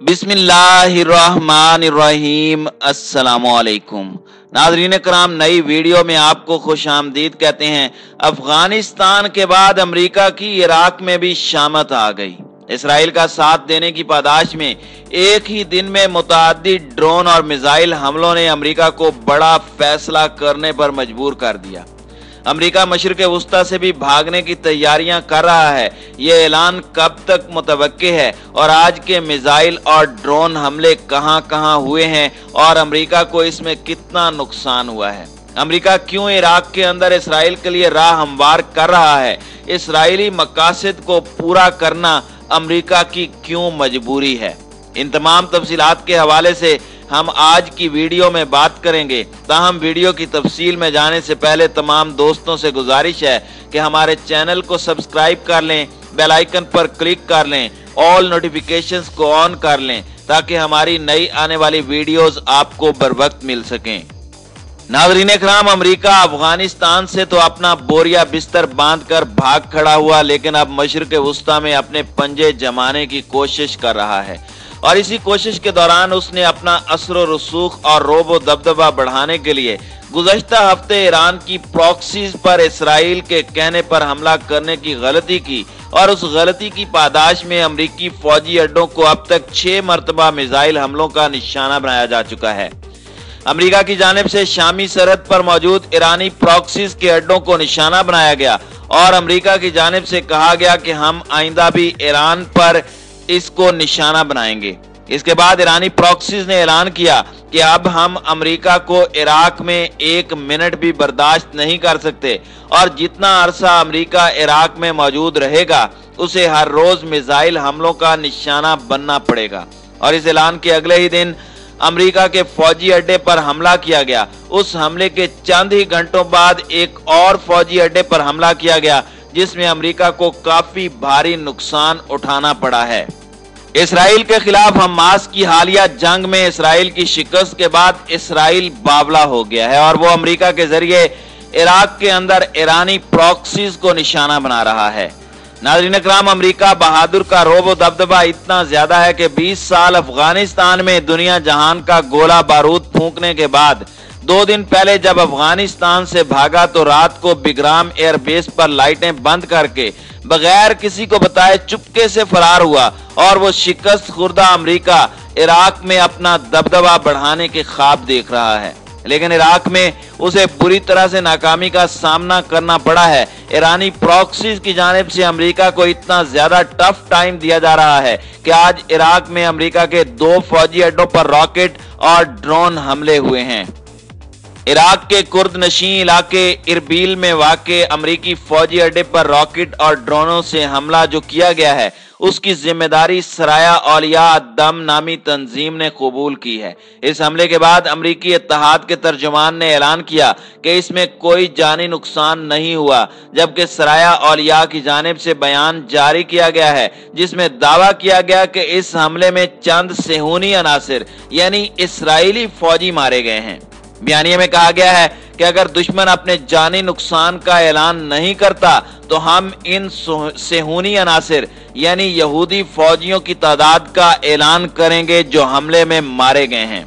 बिस्मिल्लाहिर्रहमानिर्रहीम। अस्सलामुअलैकुम नाज़रीन कराम, नई वीडियो में आपको खुश आमदीद कहते हैं। अफगानिस्तान के बाद अमेरिका की इराक में भी शामत आ गई। इसराइल का साथ देने की पादाश में एक ही दिन में मुतअद्दिद ड्रोन और मिसाइल हमलों ने अमेरिका को बड़ा फैसला करने पर मजबूर कर दिया। अमेरिका मशरिक़ वुस्ता से भी भागने की तैयारियां कर रहा है। ये ऐलान कब तक मुतवक्के है और आज के मिसाइल और ड्रोन हमले कहां कहां हुए हैं और अमेरिका को इसमें कितना नुकसान हुआ है। अमेरिका क्यों इराक के अंदर इसराइल के लिए राह हमवार कर रहा है। इसराइली मकासद को पूरा करना अमेरिका की क्यों मजबूरी है। इन तमाम तफसीलात के हवाले से हम आज की वीडियो में बात करेंगे। ताहम वीडियो की तफसील में जाने से पहले तमाम दोस्तों से गुजारिश है कि हमारे चैनल को सब्सक्राइब कर लें, बेल आइकन पर क्लिक कर लें, ऑल नोटिफिकेशंस को ऑन कर लें ताकि हमारी नई आने वाली वीडियोस आपको बर वक्त मिल सकें। नाज़रीन इकराम, अमेरिका अफगानिस्तान से तो अपना बोरिया बिस्तर बांधकर भाग खड़ा हुआ, लेकिन अब मशरिक़ वुस्ता में अपने पंजे जमाने की कोशिश कर रहा है और इसी कोशिश के दौरान उसने अपना असर व रसूख और रोब व दबदबा बढ़ाने के लिए गुज़श्ता हफ्ते ईरान की प्रॉक्सीज पर इसराइल के कहने पर हमला करने की गलती की और उस गलती की पादाश में अमरीकी फौजी अड्डों को अब तक 6 मरतबा मिसाइल हमलों का निशाना बनाया जा चुका है। अमेरिका की जानिब से शामी सरहद पर मौजूद ईरानी प्रॉक्सीज के अड्डों को निशाना बनाया गया और अमेरिका की जानिब से कहा गया कि हम आइंदा भी ईरान पर इसको निशाना बनाएंगे। इसके बाद ईरानी प्रॉक्सीज ने ऐलान किया कि अब हम अमेरिका को इराक में 1 मिनट भी बर्दाश्त नहीं कर सकते और जितना अरसा अमेरिका इराक में मौजूद रहेगा उसे हर रोज मिसाइल हमलों का निशाना बनना पड़ेगा। और इस ऐलान के अगले ही दिन अमेरिका के फौजी अड्डे पर हमला किया गया। उस हमले के चंद ही घंटों बाद एक और फौजी अड्डे पर हमला किया गया जिसमें अमेरिका को काफी भारी नुकसान उठाना पड़ा है। इसराइल के खिलाफ हमास की हालिया जंग में इसराइल की शिकस्त के बाद इसराइल बावला हो गया है और वो अमेरिका के जरिए इराक के अंदर ईरानी प्रॉक्सीज को निशाना बना रहा है। नाज़रीन इकराम, अमेरिका बहादुर का रोब व दबदबा इतना ज्यादा है कि 20 साल अफगानिस्तान में दुनिया जहान का गोला बारूद फूंकने के बाद 2 दिन पहले जब अफगानिस्तान से भागा तो रात को बिग्राम एयरबेस पर लाइटें बंद करके बगैर किसी को बताए चुपके से फरार हुआ और वो शिकस्त खुर्दा अमेरिका इराक में अपना दबदबा बढ़ाने के ख्वाब देख रहा है। लेकिन इराक में उसे बुरी तरह से नाकामी का सामना करना पड़ा है। ईरानी प्रॉक्सीज की जानिब से अमेरिका को इतना ज्यादा टफ टाइम दिया जा रहा है कि आज इराक में अमेरिका के 2 फौजी अड्डों पर रॉकेट और ड्रोन हमले हुए हैं। इराक के कुर्द नशी इलाके इरबिल में वाक़े अमरीकी फौजी अड्डे पर रॉकेट और ड्रोनों से हमला जो किया गया है उसकी जिम्मेदारी सराया औलिया अद-दम नामी तंजीम ने कबूल की है। इस हमले के बाद अमरीकी इत्तेहाद के तर्जुमान ने ऐलान किया कि इसमें कोई जानी नुकसान नहीं हुआ, जबकि सराया औलिया की जानिब से बयान जारी किया गया है जिसमें दावा किया गया कि इस हमले में चंद सेहूनी अनासिर यानी इसराइली फौजी मारे गए हैं। बयानिए में कहा गया है कि अगर दुश्मन अपने जानी नुकसान का ऐलान नहीं करता तो हम इन सेहूनी अनासिर यानी यहूदी फौजियों की तादाद का ऐलान करेंगे जो हमले में मारे गए हैं।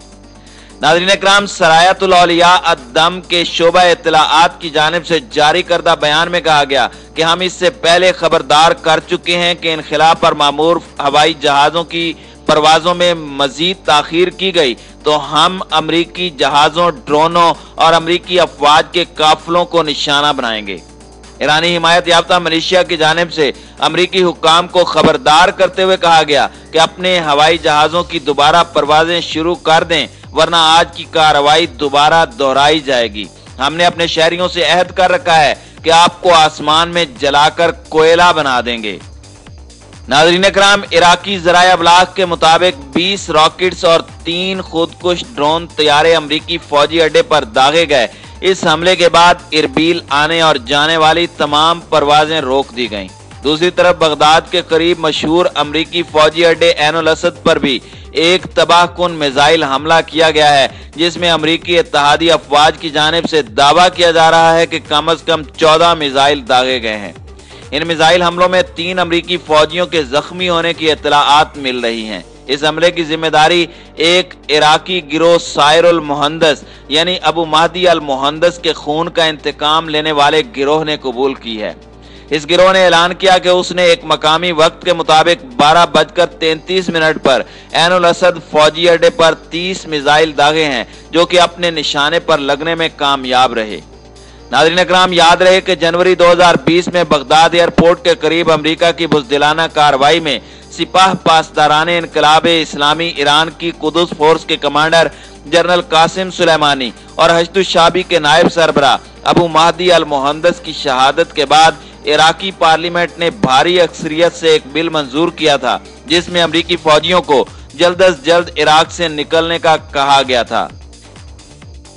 नाज़रीन इकराम, सरायतुल औलिया अद-दम के शोबा इत्तलाआत की जानिब से जारी करदा बयान में कहा गया कि हम इससे पहले खबरदार कर चुके हैं कि इनखिला पर मामूर हवाई जहाजों की परवाजों में मजीद ताखीर की गई तो हम अमरीकी जहाजों, ड्रोनों और अमरीकी अफवाज के काफिलों को निशाना बनाएंगे। ईरानी हिमायत याफ्ता मलेशिया की जानिब से अमरीकी हुक्काम को खबरदार करते हुए कहा गया कि अपने हवाई जहाजों की दोबारा परवाजें शुरू कर दें वरना आज की कार्रवाई दोबारा दोहराई जाएगी। हमने अपने शहरियों से अहद कर रखा है कि आपको आसमान में जलाकर कोयला बना देंगे। नाज़रीन इकराम, इराकी ज़राए अबलाग के मुताबिक 20 रॉकेट्स और 3 खुदकुश ड्रोन तैयारे अमरीकी फौजी अड्डे पर दागे गए। इस हमले के बाद इरबिल आने और जाने वाली तमाम परवाजें रोक दी गईं। दूसरी तरफ बगदाद के करीब मशहूर अमरीकी फौजी अड्डे ऐनुल असद पर भी एक तबाहकुन मिसाइल हमला किया गया है जिसमें अमरीकी इत्तेहादी अफवाज की जानिब से दावा किया जा रहा है कि कम से कम 14 मिसाइल दागे गए हैं। इन मिसाइल हमलों में 3 अमरीकी फौजियों के जख्मी होने की इत्तलाआत मिल रही हैं। इस हमले की जिम्मेदारी एक इराकी गिरोह सायरुल मुहंदस यानी अबू महदी अल मुहंदस के खून का इंतकाम लेने वाले गिरोह ने कबूल की है। इस गिरोह ने ऐलान किया कि उसने एक मकामी वक्त के मुताबिक 12:33 पर ऐनुल असद फौजी अड्डे पर 30 मिसाइल दागे हैं जो कि अपने निशाने पर लगने में कामयाब रहे। नाज़रीन इकराम, याद रहे कि जनवरी 2020 में बगदाद एयरपोर्ट के करीब अमेरिका की बुज़दिलाना कार्रवाई में सिपाह पासदाराने इनकलाब इस्लामी ईरान की कुदस फोर्स के कमांडर जनरल कासिम सुलेमानी और हश्दुश्शाबी के नायब सरबरा अबू महदी अल मुहंदस की शहादत के बाद इराकी पार्लियामेंट ने भारी अक्सरियत से एक बिल मंजूर किया था जिसमें अमेरिकी फौजियों को जल्द अज जल्द इराक से निकलने का कहा गया था।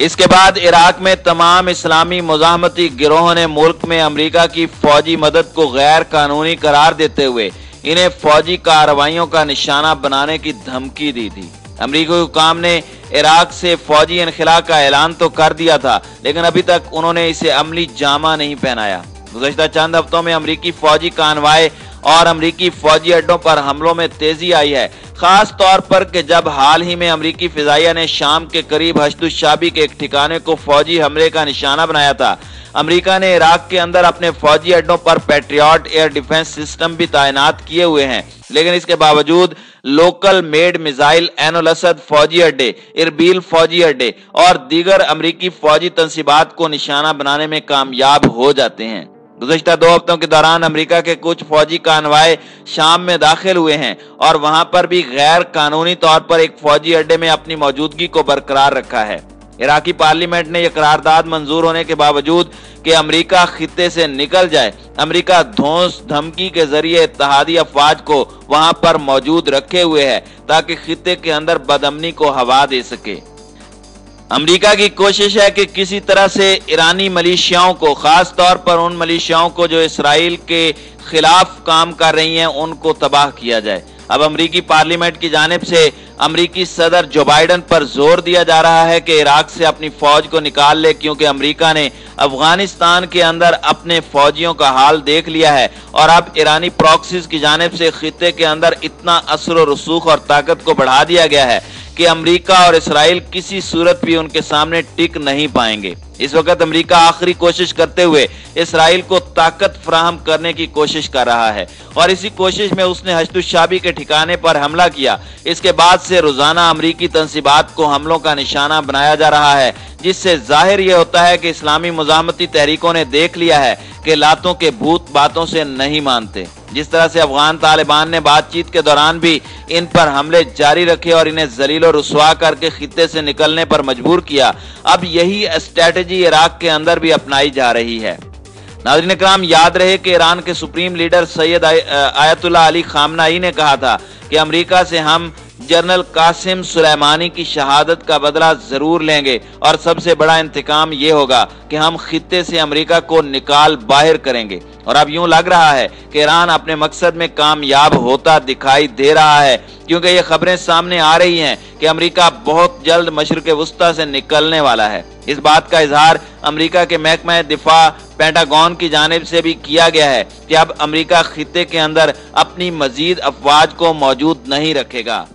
इसके बाद इराक में तमाम इस्लामी मुजाहमती गिरोहों ने मुल्क में अमेरिका की फौजी मदद को गैर कानूनी करार देते हुए इन्हें फौजी कार्रवाइयों का निशाना बनाने की धमकी दी थी। अमेरिकी हुकाम ने इराक से फौजी इनखला का ऐलान तो कर दिया था, लेकिन अभी तक उन्होंने इसे अमली जामा नहीं पहनाया। गुज़श्ता चंद हफ्तों में अमेरिकी फौजी कानवाय और अमेरिकी फौजी अड्डों पर हमलों में तेजी आई है, खास तौर पर कि जब हाल ही में अमेरिकी फिजाइया ने शाम के करीब हश्दुश्शाबी के एक ठिकाने को फौजी हमले का निशाना बनाया था। अमेरिका ने इराक के अंदर अपने फौजी अड्डों पर पैट्रियट एयर डिफेंस सिस्टम भी तैनात किए हुए हैं, लेकिन इसके बावजूद local made missile Ainul Asad फौजी अड्डे, इरबिल फौजी अड्डे और दीगर अमेरिकी फौजी तंसीबात को निशाना बनाने में कामयाब हो जाते हैं। गुज़श्ता 2 हफ्तों के दौरान अमेरिका के कुछ फौजी कानवाय शाम में दाखिल हुए हैं और वहां पर भी गैर कानूनी तौर पर एक फौजी अड्डे में अपनी मौजूदगी को बरकरार रखा है। इराकी पार्लियामेंट ने यह करारदाद मंजूर होने के बावजूद कि अमेरिका खित्ते से निकल जाए, अमेरिका धौंस धमकी के जरिए इत्तेहादी अफवाज को वहां पर मौजूद रखे हुए है ताकि खित्ते के अंदर बदअमनी को हवा दे सके। अमेरिका की कोशिश है कि किसी तरह से ईरानी मलिशियाओं को, खास तौर पर उन मलिशियाओं को जो इसराइल के खिलाफ काम कर रही हैं, उनको तबाह किया जाए। अब अमेरिकी पार्लियामेंट की जानिब से अमेरिकी सदर जो बाइडन पर जोर दिया जा रहा है कि इराक से अपनी फौज को निकाल ले, क्योंकि अमेरिका ने अफगानिस्तान के अंदर अपने फौजियों का हाल देख लिया है और अब ईरानी प्रॉक्सीज की जानिब से खित्ते के अंदर इतना असर और रसूख और ताकत को बढ़ा दिया गया है कि अमेरिका और इसराइल किसी सूरत भी उनके सामने टिक नहीं पाएंगे। इस वक्त अमेरिका आखिरी कोशिश करते हुए इसराइल को ताकत फराहम करने की कोशिश कर रहा है और इसी कोशिश में उसने हश्दुश्शाबी के ठिकाने पर हमला किया। इसके बाद से रोजाना अमेरिकी तंसीबात को हमलों का निशाना बनाया जा रहा है, जिससे जाहिर यह होता है कि इस्लामी मुजाहमती तहरीकों ने देख लिया है कि लातों के भूत बातों से नहीं मानते। जिस तरह से अफगान तालिबान ने बातचीत के दौरान भी इन पर हमले जारी रखे और इन्हें जलील और रुसवा करके खित्ते से निकलने पर मजबूर किया, अब यही स्ट्रेटजी इराक के अंदर भी अपनाई जा रही है। नाज़रीन इकराम, याद रहे कि ईरान के supreme leader Syed Ayatollah Ali खामनाई ने कहा था कि अमेरिका से हम जनरल कासिम सुलेमानी की शहादत का बदला जरूर लेंगे और सबसे बड़ा इंतकाम ये होगा कि हम खित्ते से अमेरिका को निकाल बाहर करेंगे। और अब यूं लग रहा है कि ईरान अपने मकसद में कामयाब होता दिखाई दे रहा है, क्योंकि ये खबरें सामने आ रही हैं कि अमेरिका बहुत जल्द मशरिक़ वुस्ता से निकलने वाला है। इस बात का इजहार अमेरिका के महकमा दिफा पेंटागन की जानिब से भी किया गया है कि अब अमेरिका खित्ते के अंदर अपनी मजीद अफवाज को मौजूद नहीं रखेगा।